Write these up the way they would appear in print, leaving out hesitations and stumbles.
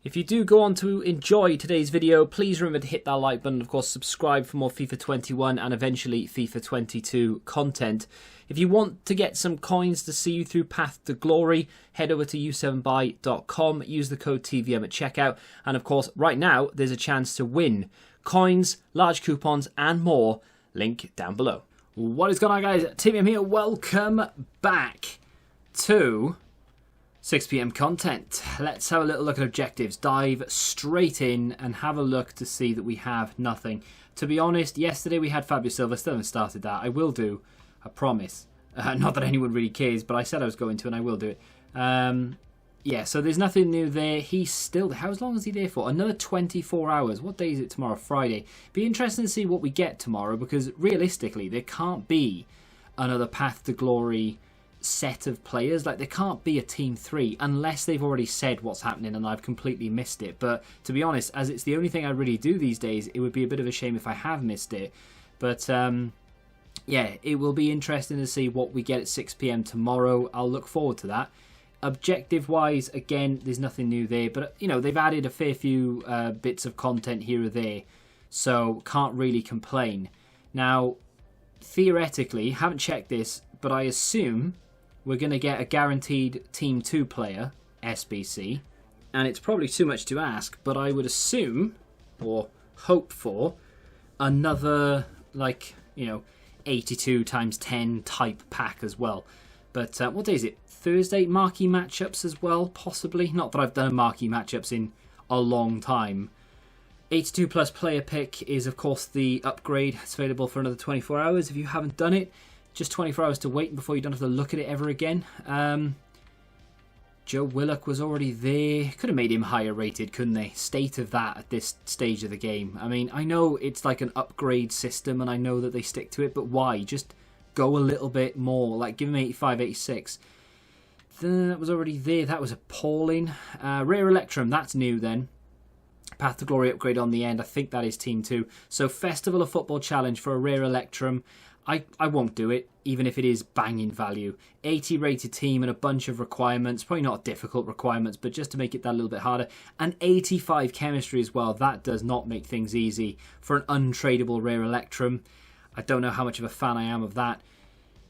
If you do go on to enjoy today's video, please remember to hit that like button. Of course, subscribe for more FIFA 21 and eventually FIFA 22 content. If you want to get some coins to see you through Path to Glory, head over to u7buy.com, use the code TVM at checkout, and of course, right now, there's a chance to win coins, large coupons, and more. Link down below. What is going on, guys? TVM here. Welcome back to 6 PM content. Let's have a little look at objectives. Dive straight in and have a look to see that we have nothing. To be honest, yesterday we had Fabio Silva. Still haven't started that. I will do. I promise. Not that anyone really cares, but I said I was going to, and I will do it. Yeah, so there's nothing new there. He's still... How long is he there for? Another 24 hours. What day is it tomorrow? Friday. Be interesting to see what we get tomorrow, because realistically, there can't be another Path to Glory set of players. Like, there can't be a Team 3 unless they've already said what's happening and I've completely missed it. But to be honest, as it's the only thing I really do these days, it would be a bit of a shame if I have missed it. But yeah, it will be interesting to see what we get at 6 PM tomorrow. I'll look forward to that. Objective wise, again, there's nothing new there, but you know, they've added a fair few bits of content here or there, so can't really complain. Now, theoretically, haven't checked this, but I assume we're going to get a guaranteed Team 2 player, SBC, and it's probably too much to ask, but I would assume, or hope for, another, like, you know, 82 times 10 type pack as well. But what day is it? Thursday? Marquee matchups as well, possibly. Not that I've done marquee matchups in a long time. 82 plus player pick is, of course, the upgrade. It's available for another 24 hours. If you haven't done it, just 24 hours to wait before you don't have to look at it ever again. Joe Willock was already there. Could have made him higher rated, couldn't they? State of that at this stage of the game. I mean, I know it's like an upgrade system and I know that they stick to it, but why? Just go a little bit more. Like, give him 85, 86. That was already there. That was appalling. Rare Electrum, that's new then. Path to Glory upgrade on the end. I think that is Team 2. So Festival of Football Challenge for a Rare Electrum. I won't do it, even if it is banging value. 80 rated team and a bunch of requirements. Probably not difficult requirements, but just to make it that little bit harder. And 85 chemistry as well. That does not make things easy for an untradeable Rare Electrum. I don't know how much of a fan I am of that.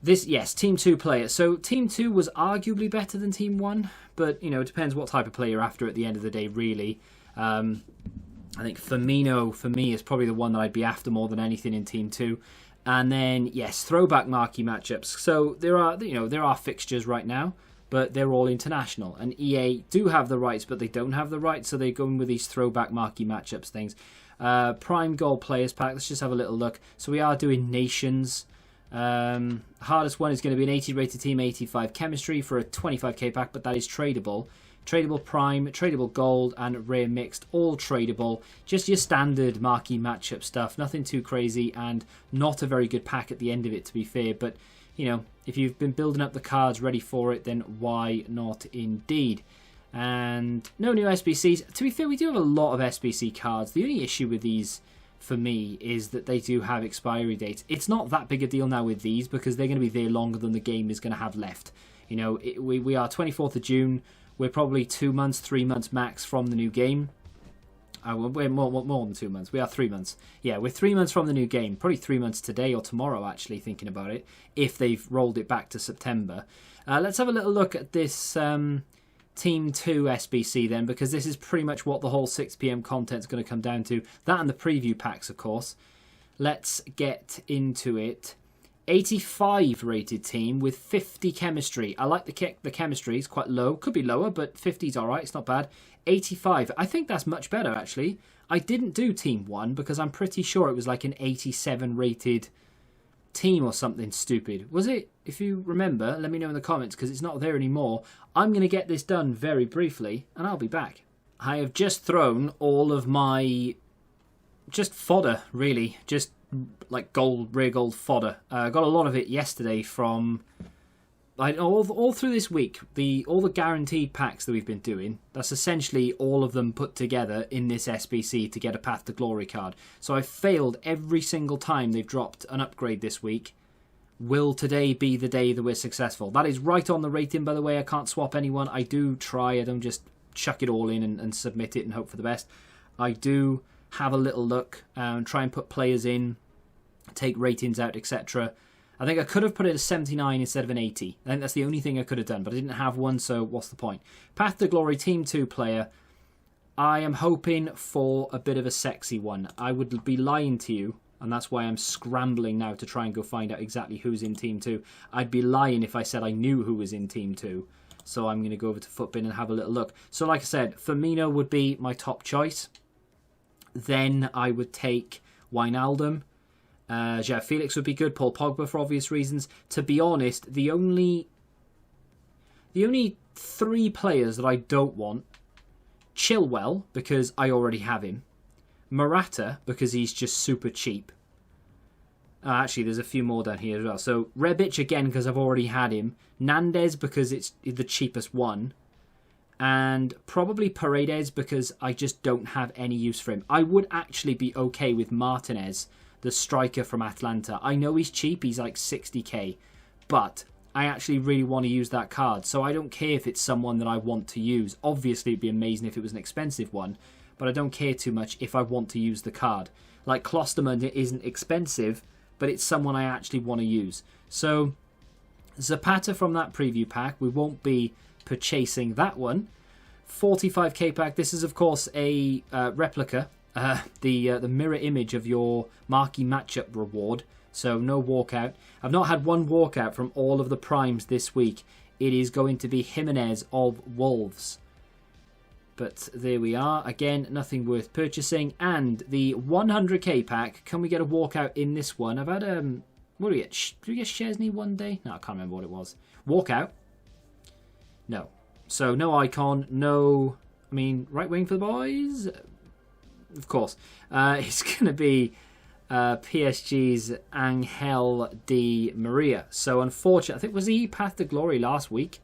This, yes, Team 2 player. So Team 2 was arguably better than Team 1, but, you know, it depends what type of player you're after at the end of the day, really. I think Firmino, for me, is probably the one that I'd be after more than anything in Team 2. And then, yes, throwback marquee matchups. So there are, you know, there are fixtures right now, but they're all international. And EA do have the rights, but they don't have the rights, so they're going with these throwback marquee matchups things. Prime Gold Players Pack, let's just have a little look. So we are doing Nations. Hardest one is going to be an 80 rated team, 85 chemistry for a 25k pack, but that is tradable. Tradable Prime, tradable Gold, and Rare Mixed, all tradable. Just your standard marquee matchup stuff, nothing too crazy, and not a very good pack at the end of it, to be fair. But, you know, if you've been building up the cards ready for it, then why not indeed? And no new SBCs. To be fair, we do have a lot of SBC cards. The only issue with these, for me, is that they do have expiry dates. It's not that big a deal now with these because they're going to be there longer than the game is going to have left. You know, we are 24th of June. We're probably 2 months, 3 months max from the new game. We're more than 2 months. We are 3 months. Yeah, we're 3 months from the new game. Probably 3 months today or tomorrow, actually, thinking about it, if they've rolled it back to September. Let's have a little look at this Team 2 SBC then, because this is pretty much what the whole 6 PM content is going to come down to. That and the preview packs, of course. Let's get into it. 85 rated team with 50 chemistry. I like the chemistry. It's quite low. Could be lower, but 50 is alright. It's not bad. 85. I think that's much better, actually. I didn't do Team 1 because I'm pretty sure it was like an 87 rated team or something stupid. Was it? If you remember, let me know in the comments because it's not there anymore. I'm going to get this done very briefly and I'll be back. I have just thrown all of my just fodder, really. Just like gold, rare gold fodder. Got a lot of it yesterday from all through this week. All the guaranteed packs that we've been doing, that's essentially all of them put together in this SBC to get a Path to Glory card. So I've failed every single time they've dropped an upgrade this week. Will today be the day that we're successful? That is right on the rating, by the way. I can't swap anyone. I do try. I don't just chuck it all in and submit it and hope for the best. I do have a little look and try and put players in, take ratings out, etc. I think I could have put it as 79 instead of an 80. I think that's the only thing I could have done, but I didn't have one, so what's the point? Path to Glory Team 2 player. I am hoping for a bit of a sexy one. I would be lying to you, and that's why I'm scrambling now to try and go find out exactly who's in Team 2. I'd be lying if I said I knew who was in Team 2. So I'm going to go over to Footbin and have a little look. So like I said, Firmino would be my top choice. Then I would take Wijnaldum. João Felix would be good. Paul Pogba for obvious reasons. To be honest, the only 3 players that I don't want: Chilwell, because I already have him; Morata, because he's just super cheap. Actually, there's a few more down here as well. So Rebic again, because I've already had him. Nandez, because it's the cheapest one. And probably Paredes, because I just don't have any use for him. I would actually be okay with Martinez, the striker from Atlanta. I know he's cheap, he's like 60k. But I actually really want to use that card. So I don't care if it's someone that I want to use. Obviously, it'd be amazing if it was an expensive one. But I don't care too much if I want to use the card. Like Klosterman isn't expensive, but it's someone I actually want to use. So Zapata from that preview pack, we won't be purchasing that one. 45k pack. This is of course a replica, the mirror image of your marquee matchup reward. So no walkout. I've not had one walkout from all of the primes this week. It is going to be Jimenez of Wolves. But there we are. Again, nothing worth purchasing. And the 100k pack. Can we get a walkout in this one? I've had what do we get? Did we get Chesney one day? No, I can't remember what it was. Walkout. No. So no icon. No. I mean, right wing for the boys. Of course. It's going to be PSG's Angel Di Maria. So unfortunately, I think, was he Path to Glory last week?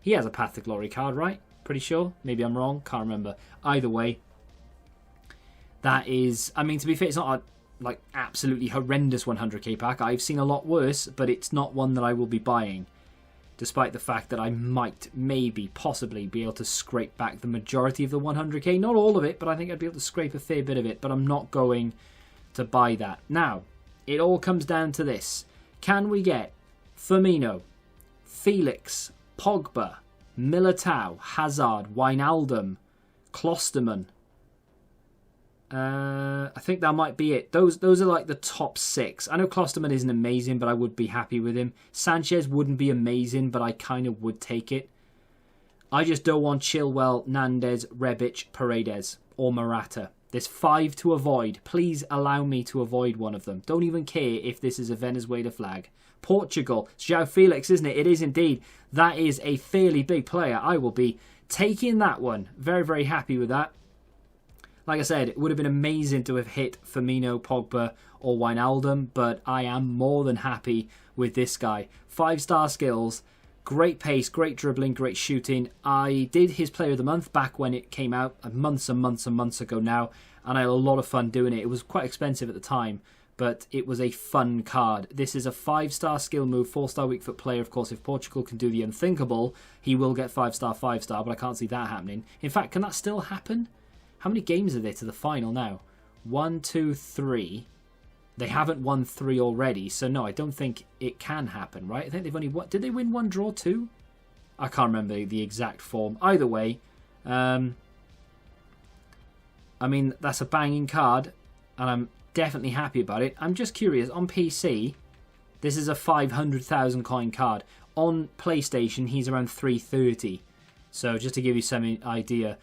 He has a Path to Glory card, right? Pretty sure. Maybe I'm wrong. Can't remember. Either way, that is... I mean, to be fair, it's not a like absolutely horrendous 100k pack. I've seen a lot worse, but it's not one that I will be buying. Despite the fact that I might, maybe, possibly be able to scrape back the majority of the 100k. Not all of it, but I think I'd be able to scrape a fair bit of it. But I'm not going to buy that. Now, it all comes down to this. Can we get Firmino, Felix, Pogba, Militao, Hazard, Wijnaldum, Klosterman? I think that might be it. Those are like the top 6. I know Klosterman isn't amazing, but I would be happy with him. Sanchez wouldn't be amazing, but I kind of would take it. I just don't want Chilwell, Nandez, Rebic, Paredes, or Morata. There's 5 to avoid. Please allow me to avoid one of them. Don't even care if this is a Venezuela flag. Portugal. It's João Felix, isn't it? It is indeed. That is a fairly big player. I will be taking that one. Very, very happy with that. Like I said, it would have been amazing to have hit Firmino, Pogba, or Wijnaldum, but I am more than happy with this guy. 5-star skills, great pace, great dribbling, great shooting. I did his Player of the Month back when it came out, months and months and months ago now, and I had a lot of fun doing it. It was quite expensive at the time, but it was a fun card. This is a 5-star skill move, 4-star weak foot player. Of course, if Portugal can do the unthinkable, he will get 5-star, 5-star, but I can't see that happening. In fact, can that still happen? How many games are there to the final now? 1, 2, 3. They haven't won 3 already, so no, I don't think it can happen, right? I think they've only won... Did they win 1, draw 2? I can't remember the exact form. Either way, I mean, that's a banging card, and I'm definitely happy about it. I'm just curious, on PC, this is a 500,000 coin card. On PlayStation, he's around 330. So just to give you some idea...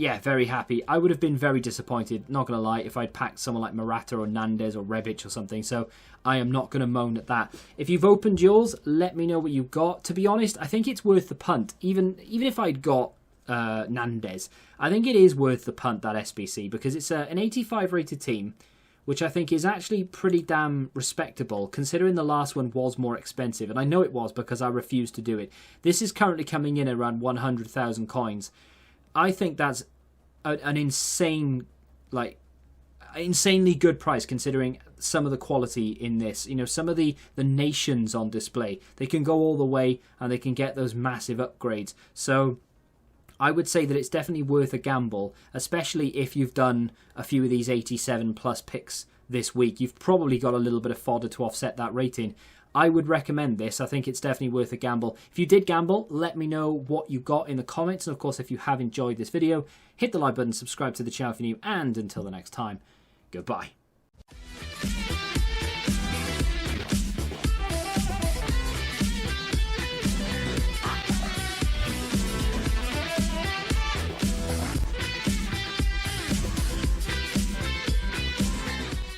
yeah, very happy. I would have been very disappointed, not going to lie, if I'd packed someone like Morata or Nandez or Rebic or something. So I am not going to moan at that. If you've opened yours, let me know what you've got. To be honest, I think it's worth the punt. Even if I'd got Nandez, I think it is worth the punt, that SBC, because it's an 85 rated team, which I think is actually pretty damn respectable, considering the last one was more expensive. And I know it was because I refused to do it. This is currently coming in around 100,000 coins. I think that's an insane, insanely good price considering some of the quality in this. You know, some of the nations on display. They can go all the way and they can get those massive upgrades. So I would say that it's definitely worth a gamble, especially if you've done a few of these 87 plus picks this week. You've probably got a little bit of fodder to offset that rating. I would recommend this. I think it's definitely worth a gamble. If you did gamble, let me know what you got in the comments. And of course, if you have enjoyed this video, hit the like button, subscribe to the channel if you're new, and until the next time, goodbye.